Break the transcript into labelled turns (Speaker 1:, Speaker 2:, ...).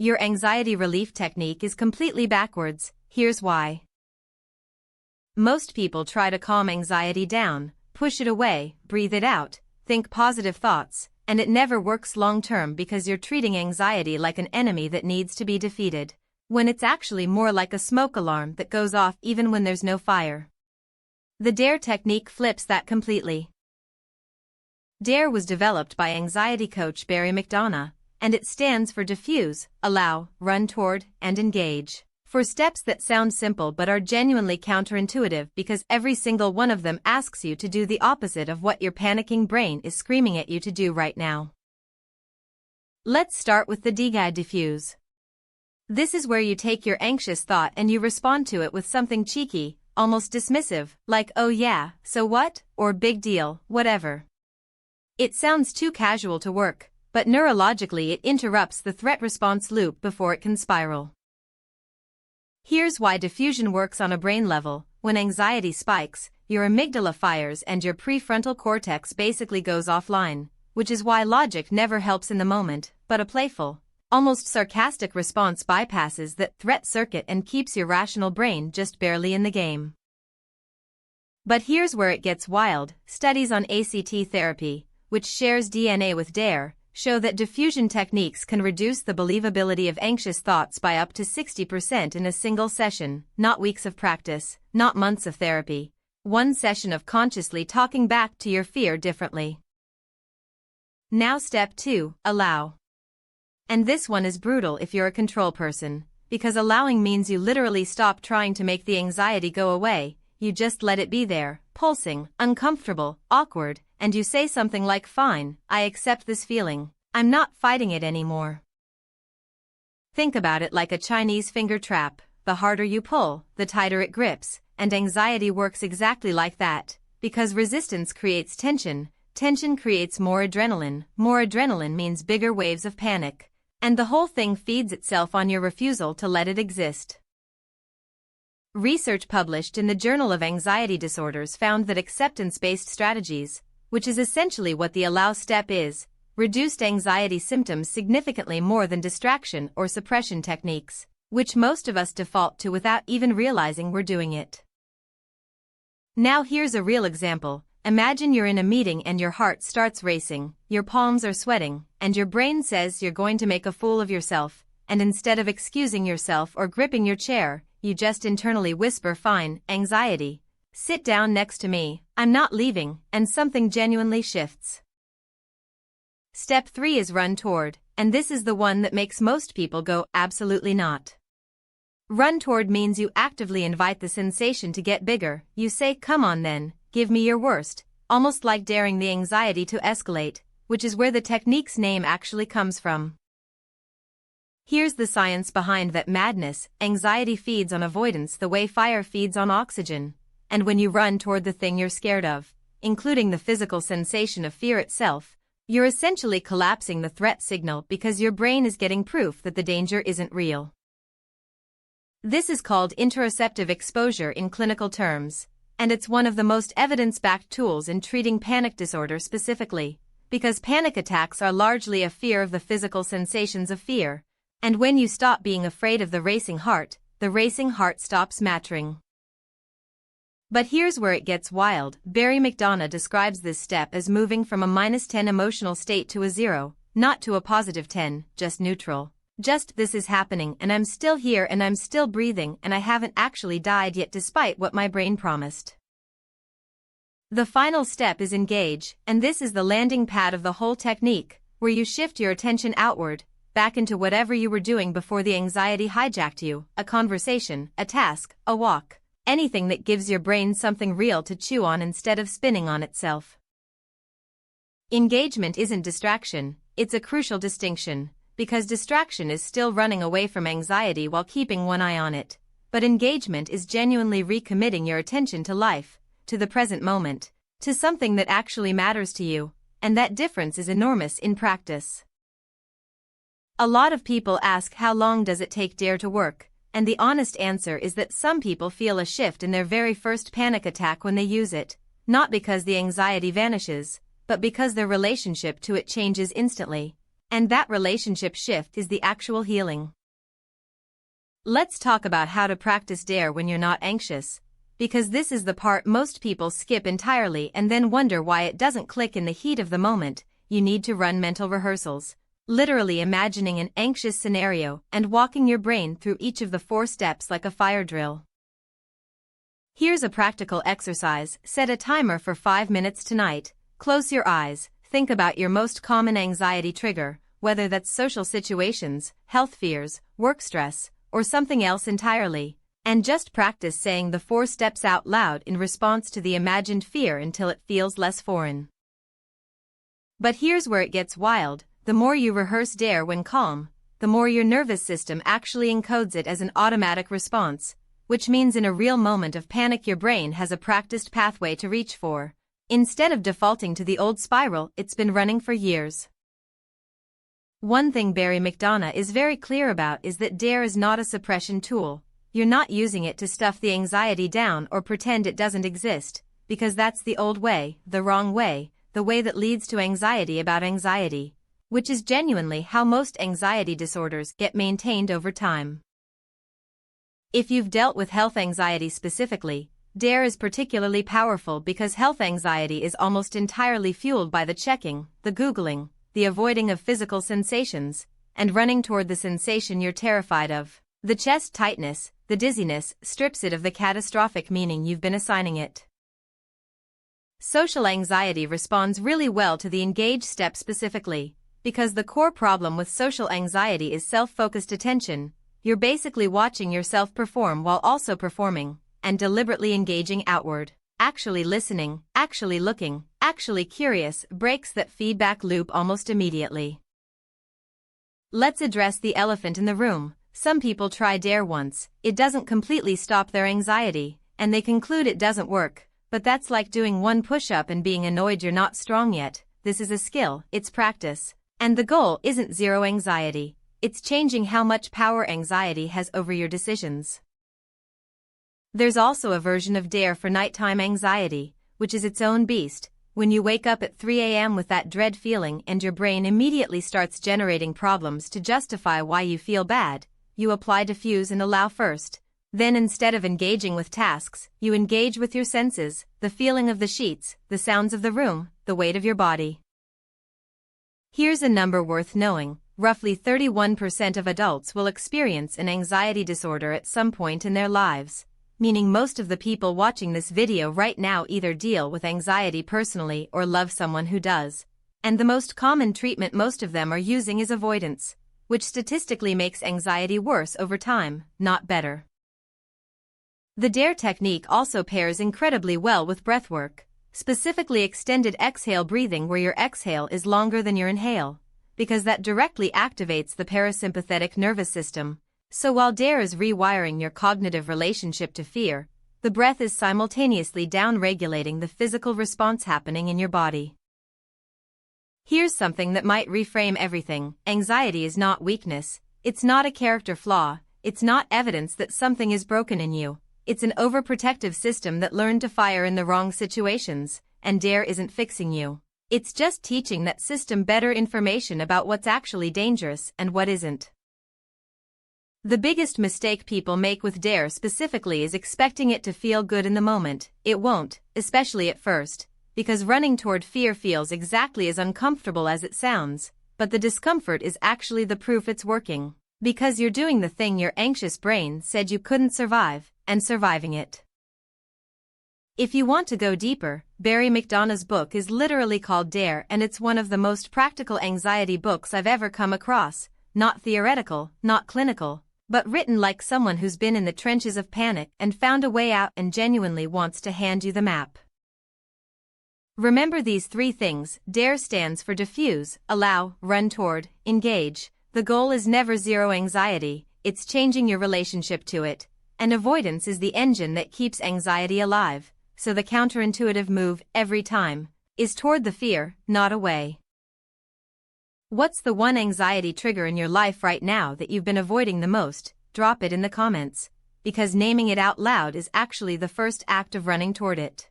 Speaker 1: Your anxiety relief technique is completely backwards. Here's why. Most people try to calm anxiety down, push it away, breathe it out, think positive thoughts, and it never works long-term because you're treating anxiety like an enemy that needs to be defeated, when it's actually more like a smoke alarm that goes off even when there's no fire. The DARE technique flips that completely. DARE was developed by anxiety coach Barry McDonagh, and it stands for Defuse, Allow, Run Toward, and Engage. For steps that sound simple but are genuinely counterintuitive because every single one of them asks you to do the opposite of what your panicking brain is screaming at you to do right now. Let's start with the Defuse. This is where you take your anxious thought and you respond to it with something cheeky, almost dismissive, like "oh yeah, so what?" or "big deal, whatever." It sounds too casual to work, but neurologically it interrupts the threat-response loop before it can spiral. Here's why diffusion works on a brain level. When anxiety spikes, your amygdala fires and your prefrontal cortex basically goes offline, which is why logic never helps in the moment, but a playful, almost sarcastic response bypasses that threat circuit and keeps your rational brain just barely in the game. But here's where it gets wild. Studies on ACT therapy, which shares DNA with DARE, show that diffusion techniques can reduce the believability of anxious thoughts by up to 60% in a single session, not weeks of practice, not months of therapy. One session of consciously talking back to your fear differently. Now step 2, allow. And this one is brutal if you're a control person, because allowing means you literally stop trying to make the anxiety go away, you just let it be there, pulsing, uncomfortable, awkward, and you say something like, "Fine, I accept this feeling, I'm not fighting it anymore." Think about it like a Chinese finger trap. The harder you pull, the tighter it grips, and anxiety works exactly like that, because resistance creates tension, tension creates more adrenaline means bigger waves of panic, and the whole thing feeds itself on your refusal to let it exist. Research published in the Journal of Anxiety Disorders found that acceptance-based strategies, which is essentially what the allow step is, reduced anxiety symptoms significantly more than distraction or suppression techniques, which most of us default to without even realizing we're doing it. Now here's a real example. Imagine you're in a meeting and your heart starts racing, your palms are sweating, and your brain says you're going to make a fool of yourself, and instead of excusing yourself or gripping your chair, you just internally whisper, "Fine, anxiety, sit down next to me, I'm not leaving," and something genuinely shifts. Step 3 is run toward, and this is the one that makes most people go, "Absolutely not." Run toward means you actively invite the sensation to get bigger. You say, "Come on then, give me your worst," almost like daring the anxiety to escalate, which is where the technique's name actually comes from. Here's the science behind that madness. Anxiety feeds on avoidance the way fire feeds on oxygen. And when you run toward the thing you're scared of, including the physical sensation of fear itself, you're essentially collapsing the threat signal because your brain is getting proof that the danger isn't real. This is called interoceptive exposure in clinical terms, and it's one of the most evidence-backed tools in treating panic disorder specifically, because panic attacks are largely a fear of the physical sensations of fear. And when you stop being afraid of the racing heart stops mattering. But here's where it gets wild. Barry McDonagh describes this step as moving from a -10 emotional state to a 0, not to a +10, just neutral. Just, this is happening and I'm still here and I'm still breathing and I haven't actually died yet despite what my brain promised. The final step is engage, and this is the landing pad of the whole technique, where you shift your attention outward, back into whatever you were doing before the anxiety hijacked you, a conversation, a task, a walk, anything that gives your brain something real to chew on instead of spinning on itself. Engagement isn't distraction, it's a crucial distinction, because distraction is still running away from anxiety while keeping one eye on it, but engagement is genuinely recommitting your attention to life, to the present moment, to something that actually matters to you, and that difference is enormous in practice. A lot of people ask, how long does it take DARE to work? And the honest answer is that some people feel a shift in their very first panic attack when they use it, not because the anxiety vanishes, but because their relationship to it changes instantly. And that relationship shift is the actual healing. Let's talk about how to practice DARE when you're not anxious, because this is the part most people skip entirely and then wonder why it doesn't click in the heat of the moment. You need to run mental rehearsals, literally imagining an anxious scenario and walking your brain through each of the 4 steps like a fire drill. Here's a practical exercise. Set a timer for 5 minutes tonight. Close your eyes, think about your most common anxiety trigger, whether that's social situations, health fears, work stress, or something else entirely, and just practice saying the 4 steps out loud in response to the imagined fear until it feels less foreign. But here's where it gets wild. The more you rehearse DARE when calm, the more your nervous system actually encodes it as an automatic response, which means in a real moment of panic your brain has a practiced pathway to reach for, instead of defaulting to the old spiral it's been running for years. One thing Barry McDonagh is very clear about is that DARE is not a suppression tool. You're not using it to stuff the anxiety down or pretend it doesn't exist, because that's the old way, the wrong way, the way that leads to anxiety about anxiety, which is genuinely how most anxiety disorders get maintained over time. If you've dealt with health anxiety specifically, DARE is particularly powerful because health anxiety is almost entirely fueled by the checking, the Googling, the avoiding of physical sensations, and running toward the sensation you're terrified of. The chest tightness, the dizziness, strips it of the catastrophic meaning you've been assigning it. Social anxiety responds really well to the engage step specifically, because the core problem with social anxiety is self-focused attention. You're basically watching yourself perform while also performing, and deliberately engaging outward. Actually listening, actually looking, actually curious breaks that feedback loop almost immediately. Let's address the elephant in the room. Some people try DARE once, it doesn't completely stop their anxiety, and they conclude it doesn't work, but that's like doing 1 push-up and being annoyed you're not strong yet. This is a skill, it's practice, and the goal isn't zero anxiety, it's changing how much power anxiety has over your decisions. There's also a version of DARE for nighttime anxiety, which is its own beast. When you wake up at 3 a.m. with that dread feeling and your brain immediately starts generating problems to justify why you feel bad, you apply Defuse and allow first. Then instead of engaging with tasks, you engage with your senses, the feeling of the sheets, the sounds of the room, the weight of your body. Here's a number worth knowing. Roughly 31% of adults will experience an anxiety disorder at some point in their lives, meaning most of the people watching this video right now either deal with anxiety personally or love someone who does. And the most common treatment most of them are using is avoidance, which statistically makes anxiety worse over time, not better. The DARE technique also pairs incredibly well with breathwork, specifically extended exhale breathing where your exhale is longer than your inhale, because that directly activates the parasympathetic nervous system. So while DARE is rewiring your cognitive relationship to fear, the breath is simultaneously down-regulating the physical response happening in your body. Here's something that might reframe everything. Anxiety is not weakness, it's not a character flaw, it's not evidence that something is broken in you. It's an overprotective system that learned to fire in the wrong situations, and DARE isn't fixing you. It's just teaching that system better information about what's actually dangerous and what isn't. The biggest mistake people make with DARE specifically is expecting it to feel good in the moment. It won't, especially at first, because running toward fear feels exactly as uncomfortable as it sounds, but the discomfort is actually the proof it's working, because you're doing the thing your anxious brain said you couldn't survive, and surviving it. If you want to go deeper, Barry McDonagh's book is literally called DARE, and it's one of the most practical anxiety books I've ever come across. Not theoretical, not clinical, but written like someone who's been in the trenches of panic and found a way out and genuinely wants to hand you the map. Remember these 3 things. DARE stands for Defuse, allow, run toward, engage. The goal is never zero anxiety, it's changing your relationship to it, and avoidance is the engine that keeps anxiety alive, so the counterintuitive move, every time, is toward the fear, not away. What's the one anxiety trigger in your life right now that you've been avoiding the most? Drop it in the comments, because naming it out loud is actually the first act of running toward it.